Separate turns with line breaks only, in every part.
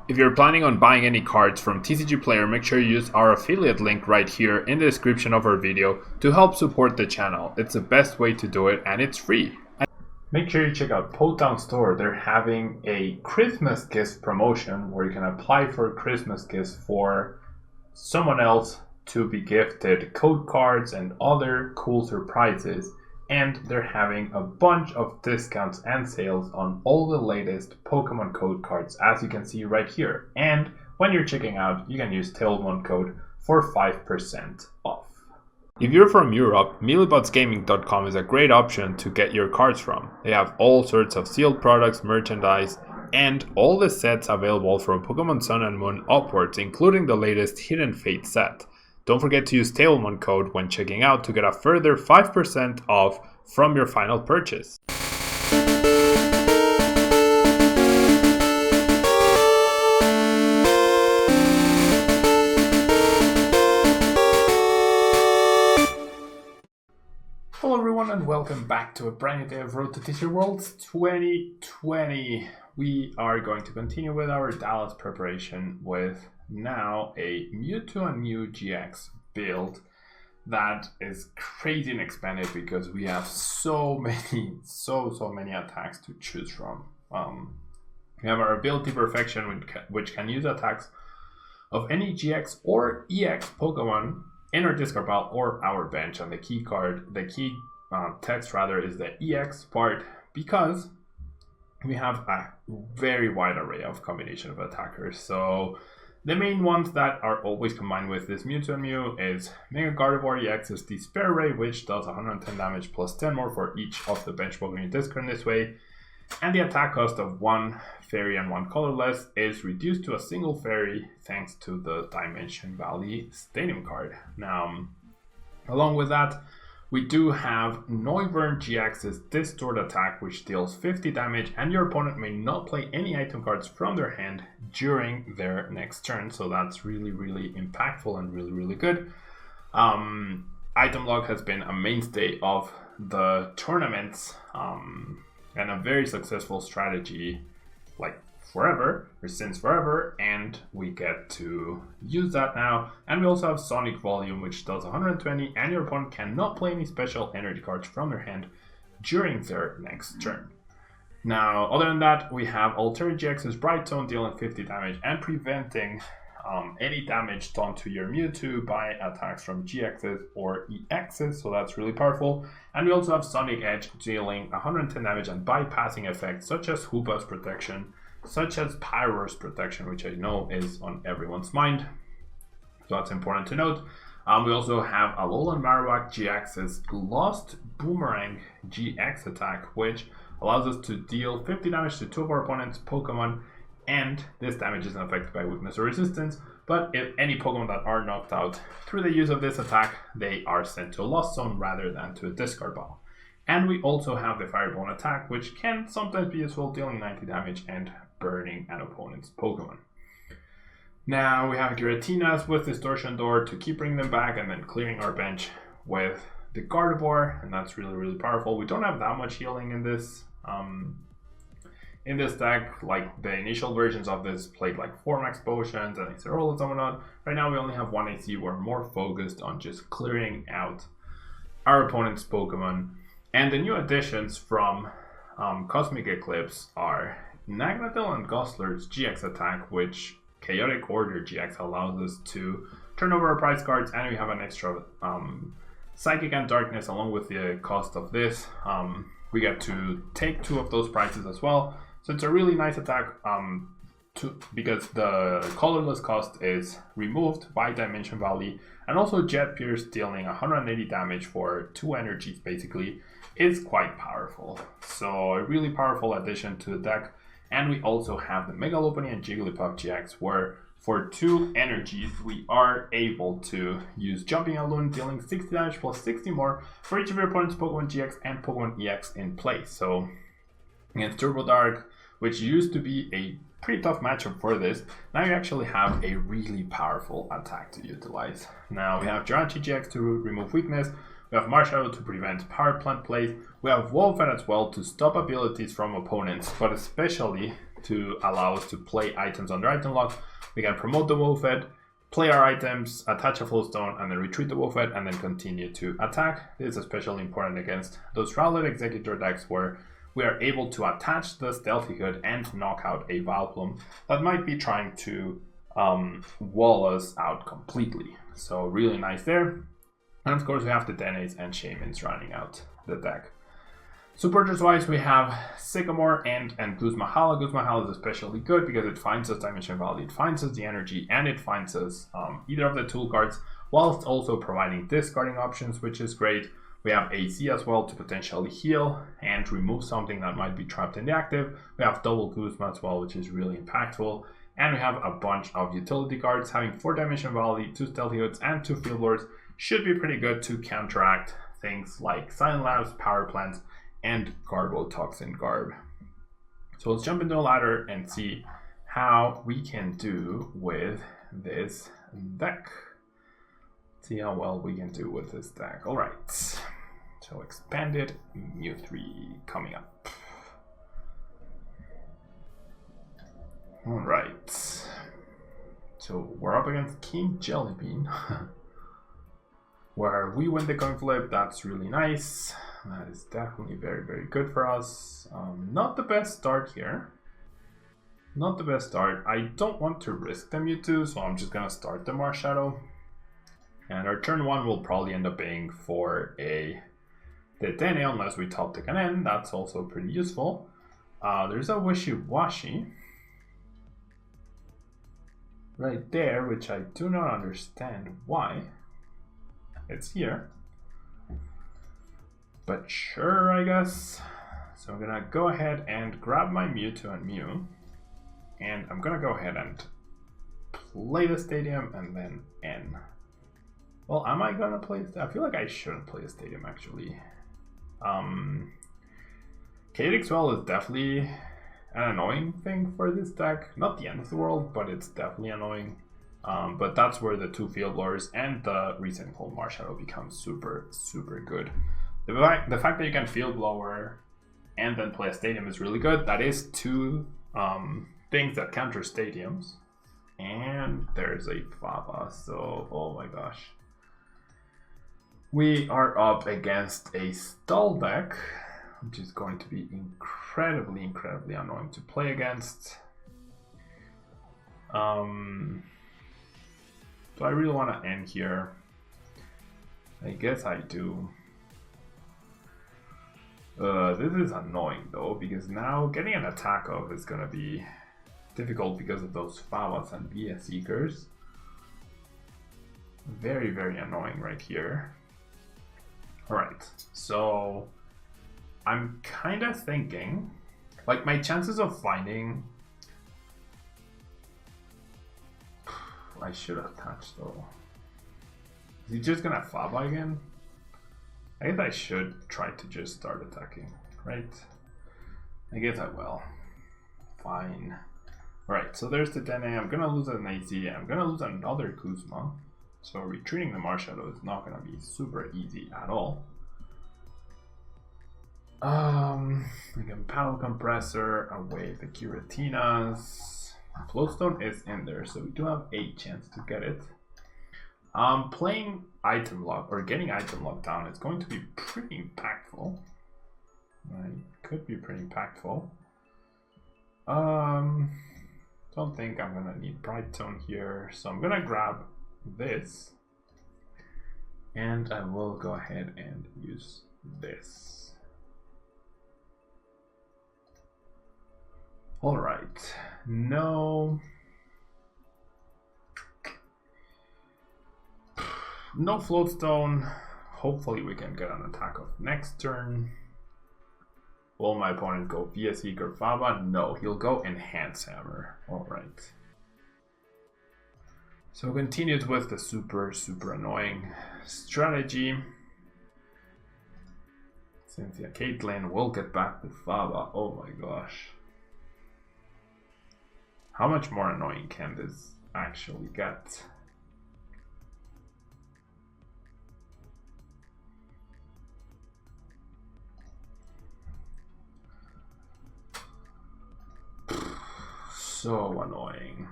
If you're planning on buying any cards from TCG Player, make sure you use our affiliate link right here in the description of our video to help support the channel. It's the best way to do it and it's free. Make sure you check out Potown Store. They're having a Christmas gift promotion where you can apply for Christmas gifts for someone else to be gifted code cards and other cool surprises. And they're having a bunch of discounts and sales on all the latest Pokemon code cards, as you can see right here. And when you're checking out, you can use Tablemon code for 5% off. If you're from Europe, MeWBotsGaming.com is a great option to get your cards from. They have all sorts of sealed products, merchandise, and all the sets available from Pokemon Sun and Moon upwards, including the latest Hidden Fate set. Don't forget to use Tablemon code when checking out to get a further 5% off from your final purchase. Hello everyone and welcome back to a brand new day of Road to TCG Worlds 2020. We are going to continue with our Dallas preparation with now a Mewtwo and Mew GX build that is crazy and expanded because we have so many attacks to choose from. We have our ability perfection, which can use attacks of any GX or EX Pokemon in our discard pile or our bench, and the key text is the EX part because we have a very wide array of combination of attackers. So the main ones that are always combined with this Mewtwo and Mew is Mega Gardevoir EX is the Spare Ray, which does 110 damage plus 10 more for each of the bench Pokemon you discard in this way. And the attack cost of 1 Fairy and 1 colorless is reduced to a single Fairy thanks to the Dimension Valley Stadium card. Now, along with that, we do have Noivern GX's Distort attack, which deals 50 damage, and your opponent may not play any item cards from their hand during their next turn. So that's really impactful and really good. Item lock has been a mainstay of the tournaments and a very successful strategy like since forever, and we get to use that now. And we also have Sonic Volume, which does 120, and your opponent cannot play any special energy cards from their hand during their next turn. Now, other than that, we have Alter GX's Bright Zone, dealing 50 damage and preventing any damage done to your Mewtwo by attacks from GXs or EXs, so that's really powerful. And we also have Sonic Edge, dealing 110 damage and bypassing effects such as Hoopa's Protection, such as Pyro's Protection, which I know is on everyone's mind, so that's important to note. We also have Alolan Marowak GX's Lost Boomerang GX attack, which allows us to deal 50 damage to 2 of our opponent's Pokemon, and this damage isn't affected by weakness or resistance, but if any Pokemon that are knocked out through the use of this attack, they are sent to a Lost Zone rather than to a discard pile. And we also have the Fireball attack, which can sometimes be useful, dealing 90 damage and burning an opponent's Pokemon. Now we have Giratinas with Distortion Door to keep bringing them back, and then clearing our bench with the Gardevoir, and that's really powerful. We don't have that much healing in this deck. Like the initial versions of this played like 4 max potions and Acerolas and whatnot. Right now we only have 1 AC. We're more focused on just clearing out our opponent's Pokemon. And the new additions from Cosmic Eclipse are Nagnatel and Gosler's GX attack, which Chaotic Order GX allows us to turn over our prize cards, and we have an extra Psychic and Darkness along with the cost of this. We get to take 2 of those prizes as well. So it's a really nice attack because the colorless cost is removed by Dimension Valley, and also Jet Pierce, dealing 180 damage for 2 energies basically, is quite powerful. So a really powerful addition to the deck. And we also have the Mega Lopunny and Jigglypuff GX, where for 2 energies we are able to use Jumping Alone, dealing 60 damage plus 60 more for each of your opponent's Pokemon GX and Pokemon EX in play. So against Turbo Dark, which used to be a pretty tough matchup for this, now you actually have a really powerful attack to utilize. Now we have Jirachi GX to remove weakness, we have Marshadow to prevent power plant plays, we have Wolfette as well to stop abilities from opponents, but especially to allow us to play items under item lock. We can promote the Wolfhead, play our items, attach a Flowstone, and then retreat the Wolfhead, and then continue to attack. This is especially important against those Rowlet Executor decks where we are able to attach the Stealthy Hood and knock out a Vileplume that might be trying to wall us out completely. So really nice there. And of course we have the Denays and Shamans running out the deck. Supporters wise, we have Sycamore and Guzmahala. Guzmahala is especially good because it finds us Dimension Valley, it finds us the energy, and it finds us either of the tool cards, whilst also providing discarding options, which is great. We have AC as well to potentially heal and remove something that might be trapped in the active. We have double Guzma as well, which is really impactful. And we have a bunch of utility cards. Having 4 Dimension Valley, 2 Stealthy Hoods, and 2 Field Lords should be pretty good to counteract things like Silent Labs, Power Plants, and Garbotoxin Garb. So let's jump into a ladder and see how we can do with this deck. See how well we can do with this deck. All right, so expanded MEW3 coming up. All right, so we're up against King Jellybean, where we win the coin flip. That's really nice. That is definitely very, very good for us. Not the best start here. Not the best start. I don't want to risk the Mewtwo, so I'm just gonna start the Marshadow. And our turn 1 will probably end up being for the Dene unless we top deck an N. That's also pretty useful. There's a Wishy-Washy right there, which I do not understand why it's here. But sure, I guess. So I'm gonna go ahead and grab my Mewtwo and Mew. And I'm gonna go ahead and play the Stadium and then N. Well, am I gonna play? I feel like I shouldn't play a Stadium actually. Cadixwell is definitely an annoying thing for this deck. Not the end of the world, but it's definitely annoying. But that's where the 2 Field Lords and the recent Cold Marshadow become super, super good. The fact that you can Field Blower and then play a Stadium is really good. That is 2 things that counter Stadiums. And there's a Fava, so oh my gosh. We are up against a stall deck, which is going to be incredibly, incredibly annoying to play against. Do I really want to end here? I guess I do. This is annoying though, because now getting an attack off is going to be difficult because of those Favas and VS Seekers. Very, very annoying right here. Alright, so I'm kind of thinking, like my chances of finding... I should have touched though. Is he just gonna Faba again? I guess I should try to just start attacking, right? I guess I will. Fine. Alright, so there's the Dene. I'm gonna lose an AC. I'm gonna lose another Kuzma. So retreating the Marshadow is not gonna be super easy at all. We can Paddle Compressor, away the Giratinas. Flowstone is in there, so we do have a chance to get it. Playing item lock or getting item lock down is going to be pretty impactful. Right, could be pretty impactful. Don't think I'm gonna need Bright Zone here, so I'm gonna grab this, and I will go ahead and use this. All right, no Floatstone. Hopefully we can get an attack off next turn. Will my opponent go VS Seeker Faba? No, he'll go Enhance Hammer. All right. So continued with the super, super annoying strategy. Cynthia Caitlyn will get back to Faba. Oh my gosh. How much more annoying can this actually get? so annoying.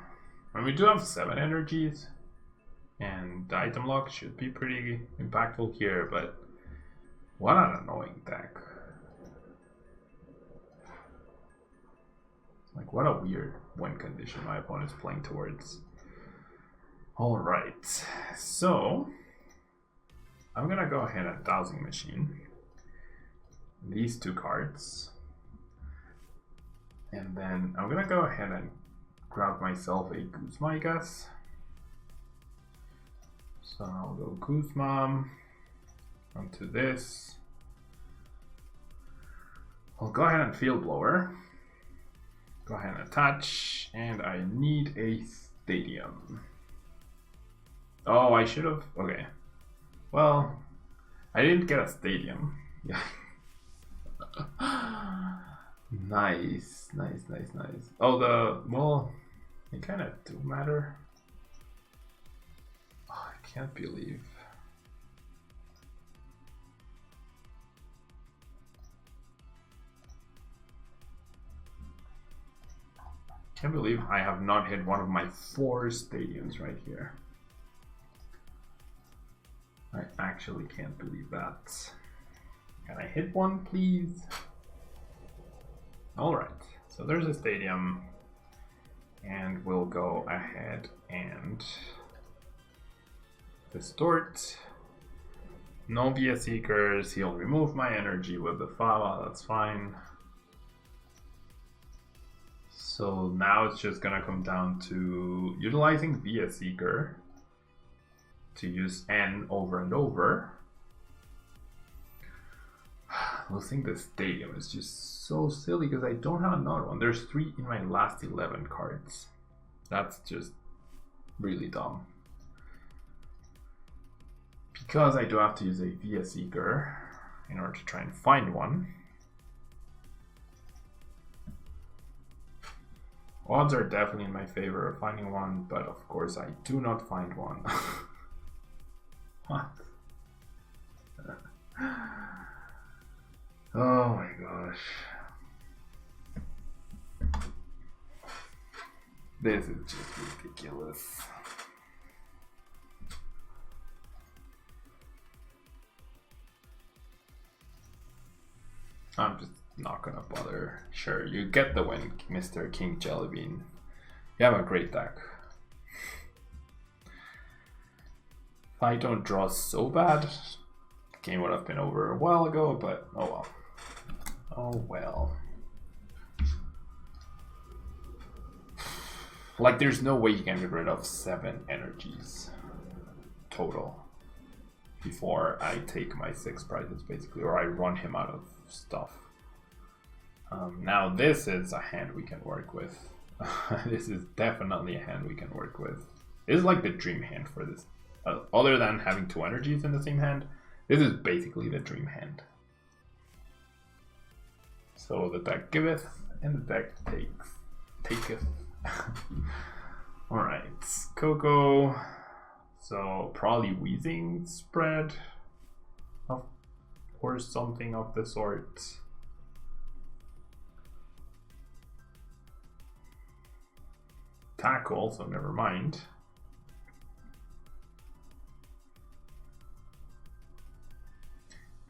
And we do have 7 energies, and the item lock should be pretty impactful here, but what an annoying deck. Like, what a weird win condition my opponent's playing towards. Alright, so I'm gonna go ahead and Dowsing Machine these 2 cards. And then I'm gonna go ahead and grab myself a Guzma, I guess. So I'll go Guzma onto this. I'll go ahead and Field Blower. Go ahead and attach, and I need a Stadium. Oh, I should have. Okay. Well, I didn't get a Stadium. Yeah. Nice. Oh, well, they kind of do matter. Oh, I can't believe. Can't believe I have not hit one of my 4 stadiums right here. I actually can't believe that. Can I hit one, please? Alright, so there's a stadium. And we'll go ahead and distort. No BS Seekers, he'll remove my energy with the Fava, that's fine. So now it's just gonna come down to utilizing BS Seeker to use N over and over. Losing the stadium is just so silly because I don't have another one. There's 3 in my last 11 cards. That's just really dumb. Because I do have to use a BS Seeker in order to try and find one. Odds are definitely in my favor of finding one, but of course I do not find one. What? Oh my gosh. This is just ridiculous. I'm just not gonna bother. Sure, you get the win, Mr. King Jellybean. You have a great deck. If I don't draw so bad, the game would have been over a while ago, but oh well. Oh well. Like, there's no way you can get rid of 7 energies total before I take my 6 prizes, basically, or I run him out of stuff. Now this is a hand we can work with. This is definitely a hand we can work with. This is like the dream hand for this. Other than having 2 energies in the same hand, this is basically the dream hand. So the deck giveth and the deck taketh. Alright, Coco. So probably Wheezing spread or something of the sort. Tackle, so never mind.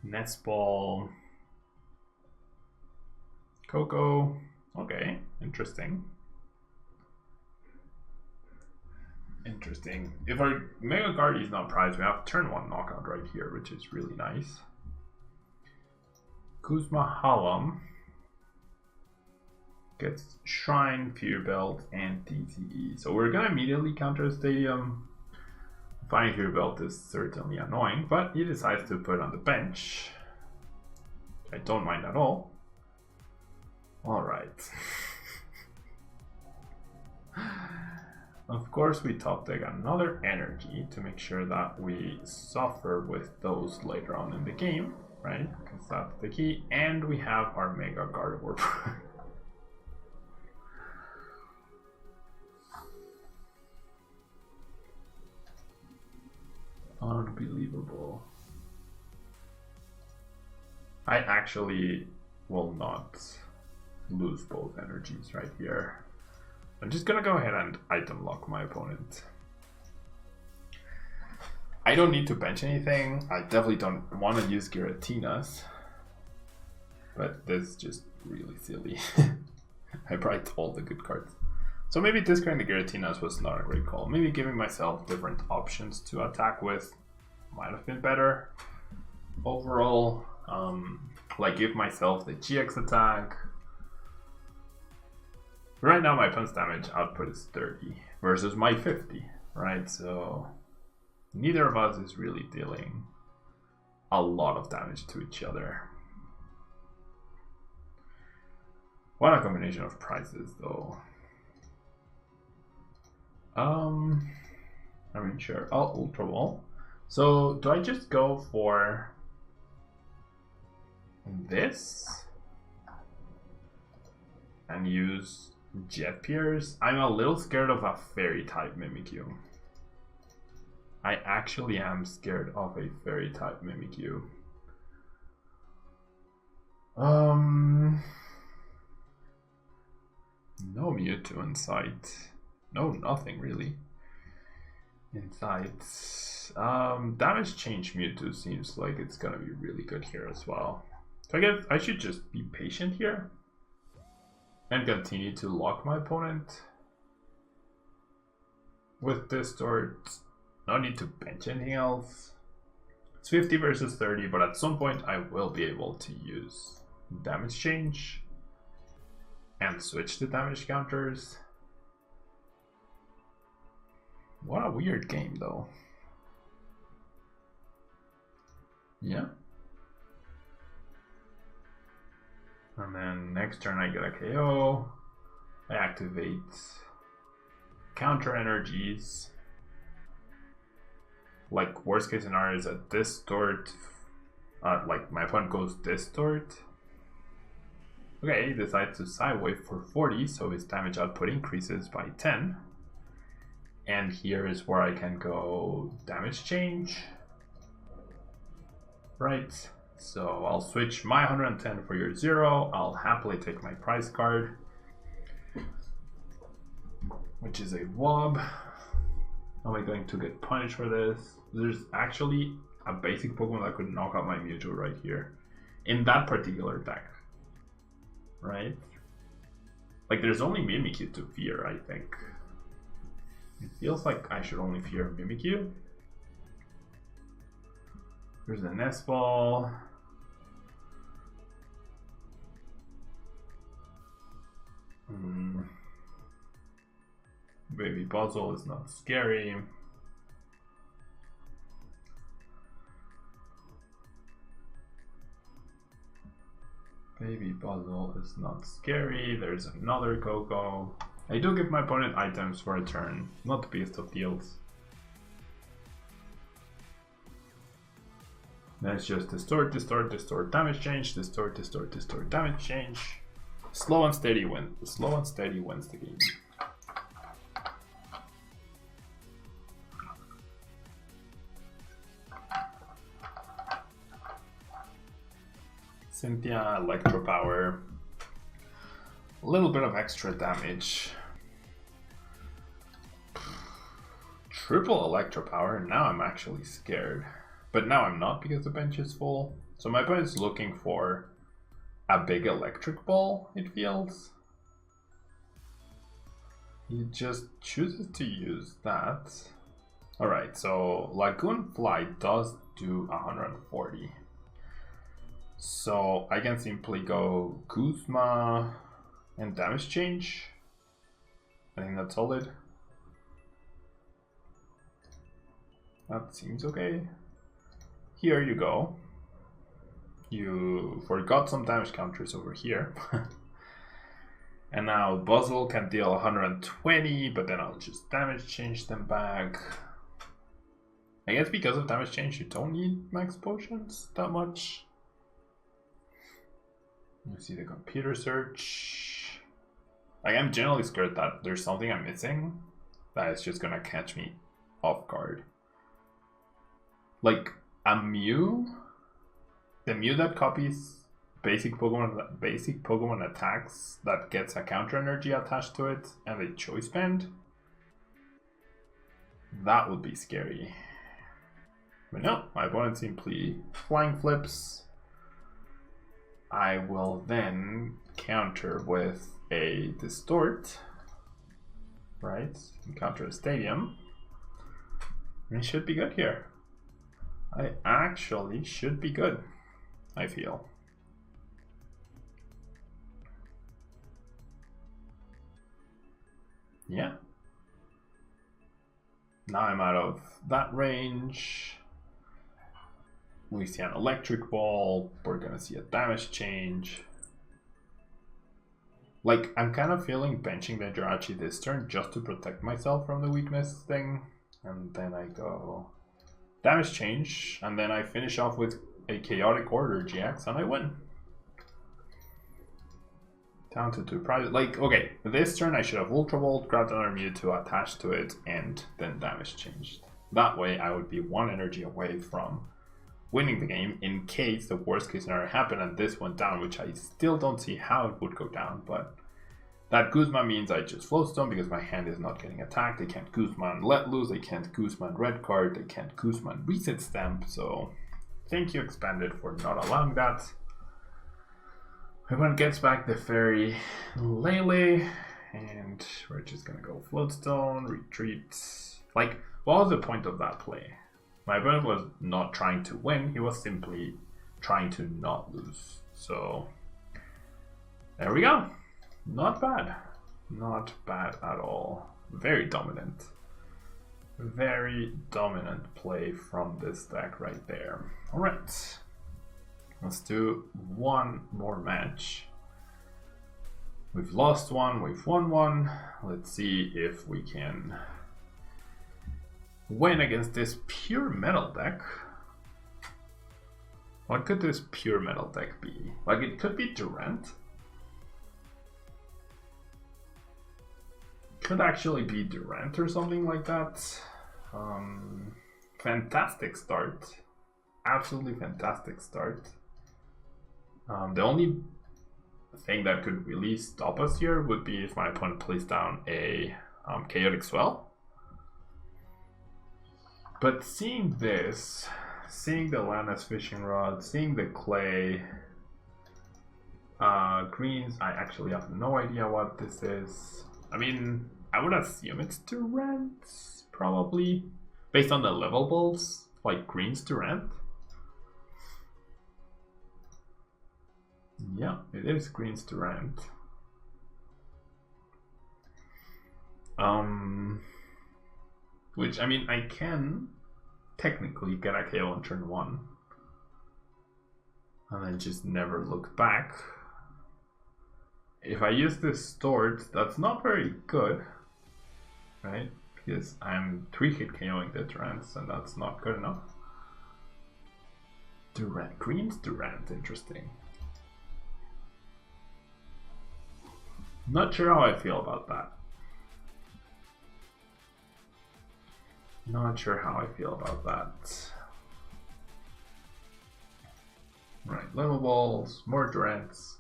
Nest Ball. Coco. Okay, interesting. Interesting. If our Mega Guardy is not prized, we have turn 1 knockout right here, which is really nice. Kuzma Halam gets Shrine, Fear Belt, and TCE. So we're gonna immediately counter a Stadium. Finding Fear Belt is certainly annoying, but he decides to put it on the bench. I don't mind at all. Alright. Of course, we top deck another energy to make sure that we suffer with those later on in the game, right? Because that's the key. And we have our Mega Gardevoir. Unbelievable. I actually will not lose both energies right here. I'm just gonna go ahead and item lock my opponent. I don't need to bench anything. I definitely don't want to use Giratinas. But this is just really silly. I brought all the good cards. So maybe discarding the Giratinas was not a great call. Maybe giving myself different options to attack with might have been better. Overall, like give myself the GX attack. Right now my opponent's damage output is 30 versus my 50, right? So neither of us is really dealing a lot of damage to each other. What a combination of prices though. I mean sure. Oh, Ultra Wall. So do I just go for this and use Jet Pierce? I'm a little scared of a fairy type Mimikyu. I actually am scared of a fairy type Mimikyu. No Mewtwo in sight. No, nothing really in sight. Damage change Mewtwo seems like it's gonna be really good here as well. So I guess I should just be patient here and continue to lock my opponent with Distort. No need to bench anything else. It's 50 versus 30, but at some point I will be able to use damage change and switch the damage counters. What a weird game though. Yeah. And then next turn I get a KO. I activate counter energies. Like worst case scenario is a Distort. Like my opponent goes Distort. Okay, he decides to Psywave for 40, so his damage output increases by 10. And here is where I can go damage change. Right, so I'll switch my 110 for your 0. I'll happily take my prize card, which is a Wob. Am I going to get punished for this? There's actually a basic Pokemon that could knock out my Mewtwo right here in that particular deck. Right? Like there's only Mimikyu to fear, I think. It feels like I should only fear Mimikyu. There's a Nest Ball. Baby Puzzle is not scary. Baby Puzzle is not scary. There's another Coco. I do give my opponent items for a turn, not the biggest of deals. Then it's just Distort, Distort, Distort, damage change, Distort, Distort, Distort, damage change. Slow and steady wins. Slow and steady wins the game. Cynthia, Electro Power. A little bit of extra damage. Triple Electro Power, now I'm actually scared. But now I'm not because the bench is full. So my opponent's looking for a big electric ball, it feels. He just chooses to use that. Alright, so Lagoon Fly does do 140. So I can simply go Guzma and damage change. I think that's solid. That seems okay. Here you go. You forgot some damage counters over here. And now Buzzle can deal 120, but then I'll just damage change them back. I guess because of damage change you don't need max potions that much. You see the computer search. Like, I'm generally scared that there's something I'm missing that is just gonna catch me off guard. Like a Mew, the Mew that copies basic Pokemon attacks that gets a counter energy attached to it and a choice band, that would be scary. But no, my opponent simply flying flips. I will then counter with a Distort, right? And counter a Stadium. And it should be good here. I actually should be good, I feel. Yeah. Now I'm out of that range. We see an Electric Ball. We're gonna see a damage change. Like, I'm kind of feeling benching the Jirachi this turn just to protect myself from the weakness thing. And then I go damage change, and then I finish off with a Chaotic Order GX, and I win. Down to 2 prizes. Like, okay, this turn I should have Ultra Volt, grabbed another Mewtwo attached to it, and then damage changed. That way I would be 1 energy away from winning the game in case the worst case scenario happened and this went down, which I still don't see how it would go down, but that Guzma means I just Floatstone because my hand is not getting attacked. They can't Guzma and Let Loose, they can't Guzma and Red Card, they can't Guzma and Reset Stamp, so thank you Expanded for not allowing that. Everyone gets back the Fairy Lele, and we're just gonna go Floatstone, retreat. Like, what was the point of that play? My opponent was not trying to win, he was simply trying to not lose. So, there we go. Not bad. Not bad at all. Very dominant. Very dominant play from this deck right there. Alright. Let's do one more match. We've lost one, we've won one. Let's see if we can win against this pure metal deck. What could this pure metal deck be? Like, it could be Durant. Could actually be Durant or something like that. Fantastic start. Absolutely fantastic start. The only thing that could really stop us here would be if my opponent plays down a Chaotic Swell. But seeing this, seeing the Lana's Fishing Rod, seeing the Clay, greens, I actually have no idea what this is. I mean, I would assume it's Durant, probably. Based on the level balls, like greens Durant. Yeah, it is greens Durant. Which, I mean, I can technically get a KO on turn 1. And then just never look back. If I use this Stort, that's not very good, right? Because I'm 3-hit KOing the Durants, and that's not good enough. Durant, greens Durant, interesting. Not sure how I feel about that. Not sure how I feel about that. Right, level balls, more Durants.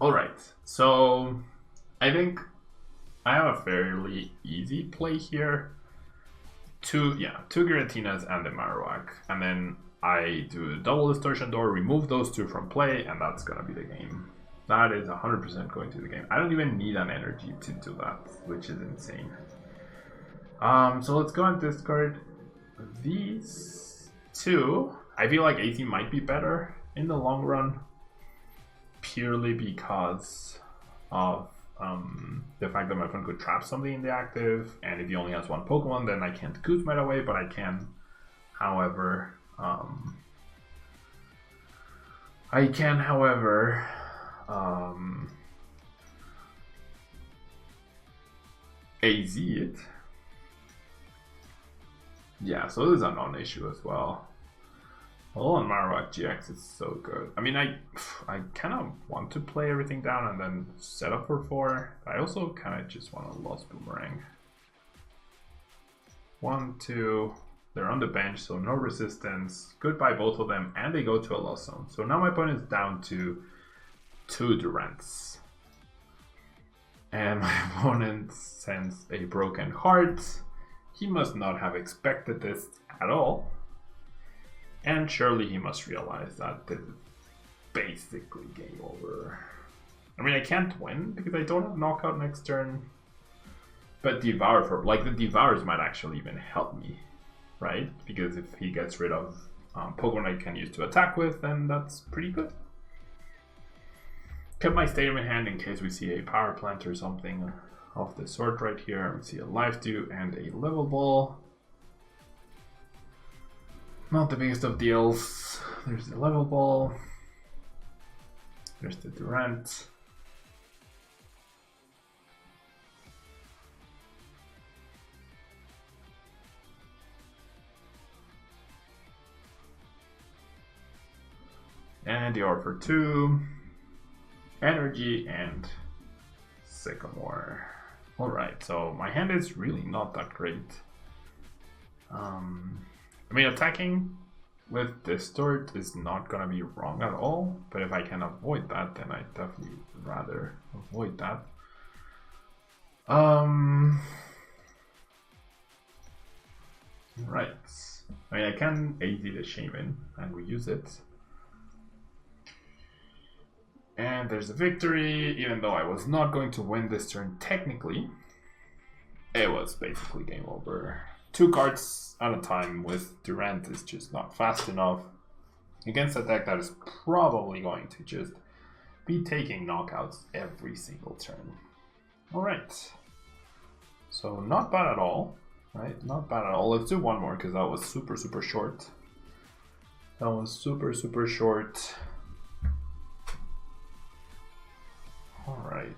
Alright, so I think I have a fairly easy play here. Two Giratinas and the Marowak, and then I do a double Distortion Door, remove those 2 from play, and that's gonna be the game. That is 100% going to the game. I don't even need an energy to do that, which is insane. So let's go and discard these 2. I feel like 18 might be better in the long run, purely because of the fact that my opponent could trap something in the active, and if he only has 1 Pokemon, then I can't Guzma right away, but I can, however, AZ it. Yeah, so this is a non-issue as well. Alolan Marowak GX is so good. I mean, I kind of want to play everything down and then set up for 4. I also kind of just want to Lost Boomerang. 1, 2. They're on the bench, so no resistance. Goodbye, both of them, and they go to a loss zone. So now my opponent is down to 2 Durants. And my opponent sends a broken heart. He must not have expected this at all. And surely he must realize that this is basically game over. I mean, I can't win because I don't have knockout next turn. But Devour for the Devours might actually even help me, right? Because if he gets rid of Pokemon I can use to attack with, then that's pretty good. Kept my Stadium in hand in case we see a Power Plant or something of the sort right here. We see a Life Dew and a Level Ball. Not the biggest of deals. There's the Level Ball. There's the Durant. And the R for 2. Energy and Sycamore. Alright, so my hand is really not that great. I mean, attacking with Distort is not gonna be wrong at all, but if I can avoid that, then I'd definitely rather avoid that. Right. I mean, I can AD the Shaman, and we use it. And there's a victory, even though I was not going to win this turn technically. It was basically game over. 2 cards at a time with Durant is just not fast enough. Against a deck that is probably going to just be taking knockouts every single turn. Alright. So not bad at all. Right? Not bad at all. Let's do one more because that was super short. That was super short. All right.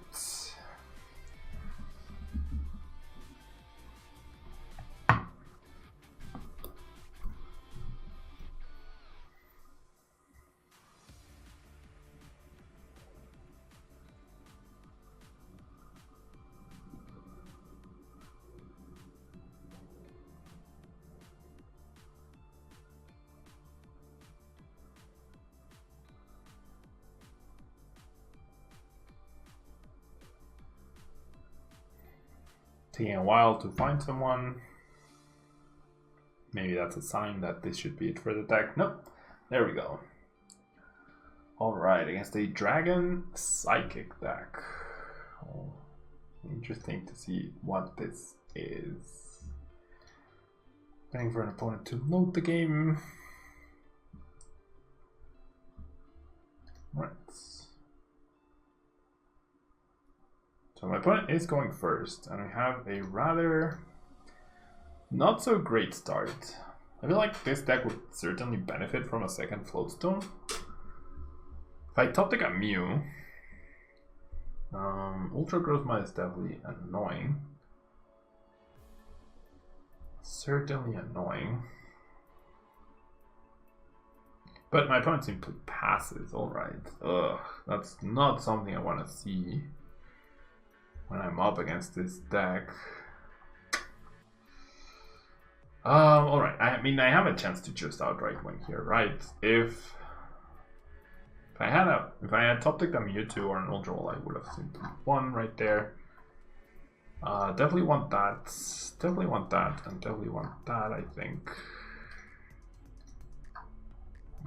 Taking a while to find someone. Maybe that's a sign that this should be it for the deck. Nope. There we go. Alright, against a Dragon Psychic deck. Oh, interesting to see what this is. Waiting for an opponent to load the game. Right. So my opponent is going first, and we have a rather not so great start. I feel like this deck would certainly benefit from a second Floatstone. If I top deck a Mew, Ultra Growth Mite is definitely annoying. Certainly annoying. But my opponent simply passes, alright. Ugh, that's not something I want to see when I'm up against this deck. Alright, I mean, I have a chance to just outright win here, right? If I had top decked a Mewtwo or an Ultra Ball, I would have simply won right there. Definitely want that. Definitely want that, and definitely want that, I think.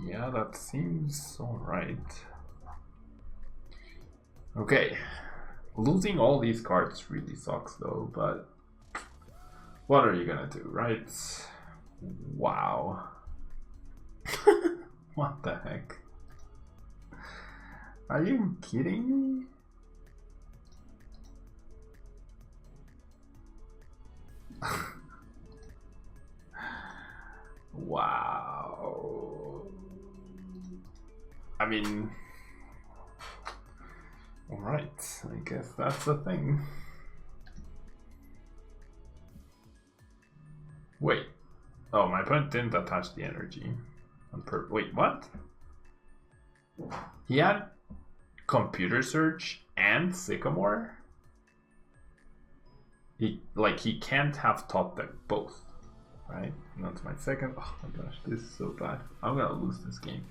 Yeah, that seems alright. Okay. Losing all these cards really sucks though, but what are you gonna do, right? Wow. What the heck? Are you kidding me? Wow. I mean, alright, I guess that's the thing. Wait. Oh, my opponent didn't attach the energy. Wait, what? He had Computer Search and Sycamore? He can't have top deck both. right? And that's my second. Oh my gosh, this is so bad. I'm gonna lose this game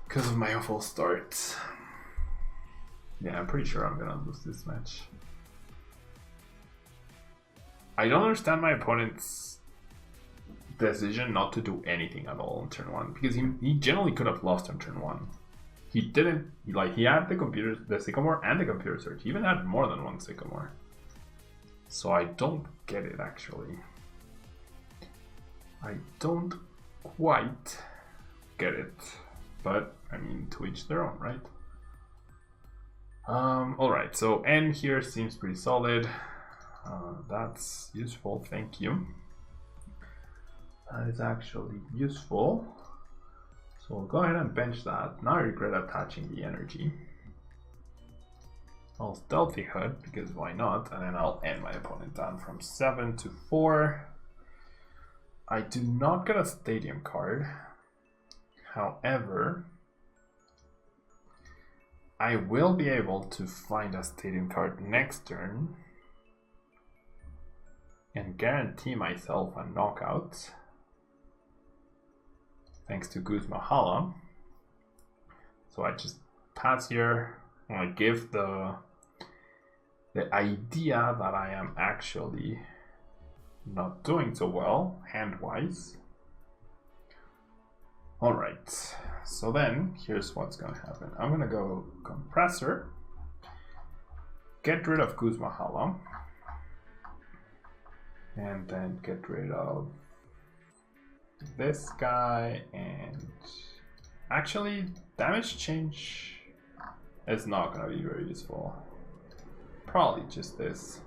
because of my awful start. Yeah, I'm pretty sure I'm gonna lose this match. I don't understand my opponent's decision not to do anything at all on turn 1, because he generally could have lost on turn 1. He didn't, he had the Sycamore and the computer search. He even had more than one Sycamore. So I don't get it, actually. I don't quite get it. But, I mean, to each their own, right? Alright, so N here seems pretty solid. That's useful, thank you. That is actually useful. So we'll go ahead and bench that. Now I regret attaching the energy. I'll Stealthy Hood, because why not? And then I'll end my opponent down from 7 to 4. I do not get a Stadium card. However, I will be able to find a Stadium card next turn and guarantee myself a knockout thanks to Guzmahala. So I just pass here. I give the idea that I am actually not doing so well hand-wise. Alright, so then here's what's gonna happen. I'm gonna go Compressor, get rid of Guzmahala, and then get rid of this guy, and actually damage change is not gonna be very useful. Probably just this.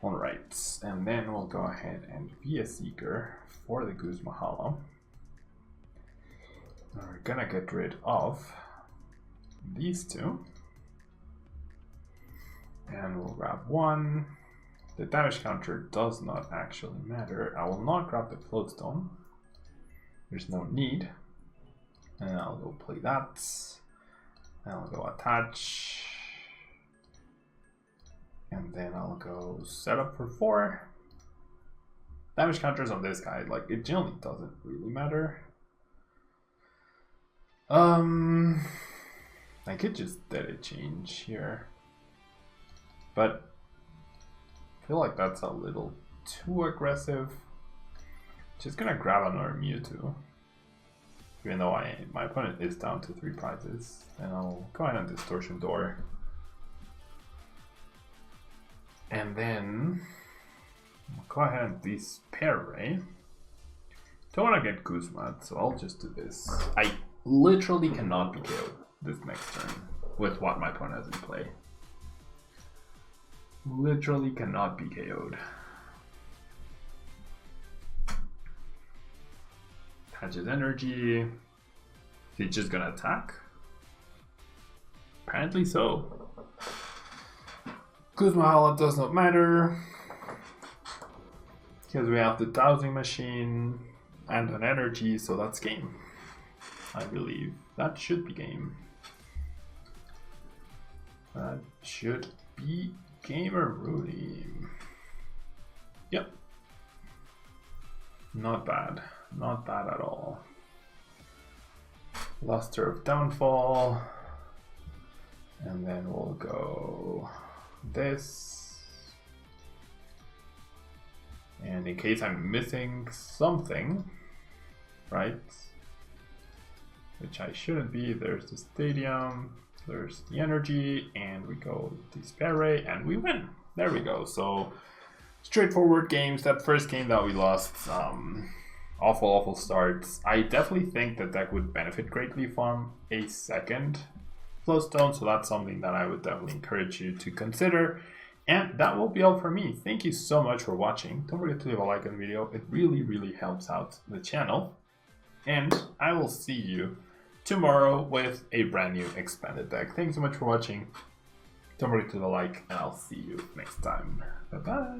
Alright, and then we'll go ahead and be a Seeker for the Guzmahala. We're gonna get rid of these two. And we'll grab one. The damage counter does not actually matter. I will not grab the Floatstone. There's no need. And I'll go play that. And I'll go attach. And then I'll go set up for 4. Damage counters on this guy, like, it generally doesn't really matter. I could just Dead It change here. But I feel like that's a little too aggressive. Just gonna grab another Mewtwo. Even though my opponent is down to 3 prizes. And I'll go ahead and Distortion Door. And then I'll go ahead and despair Ray. Don't want to get Guzma, so I'll just do this. I literally cannot be KO'd this next turn with what my opponent has in play. Literally cannot be KO'd. Attaches energy. Is he just gonna attack? Apparently so. Guzmahala does not matter because we have the Dowsing Machine and an energy, so that's game. I believe that should be game. That should be Gamer Rudy. Yep. Not bad. Not bad at all. Luster of Downfall. And then we'll go this. And in case I'm missing something, right? Which I shouldn't be, there's the Stadium, there's the energy, and we go Despair Ray, and we win. There we go. So straightforward games. That first game that we lost, awful starts. I definitely think that deck would benefit greatly from a second Flowstone, so that's something that I would definitely encourage you to consider. And that will be all for me. Thank you so much for watching. Don't forget to leave a like on the video. It really helps out the channel. And I will see you tomorrow with a brand new expanded deck. Thanks so much for watching. Don't forget to leave a like, and I'll see you next time. Bye bye.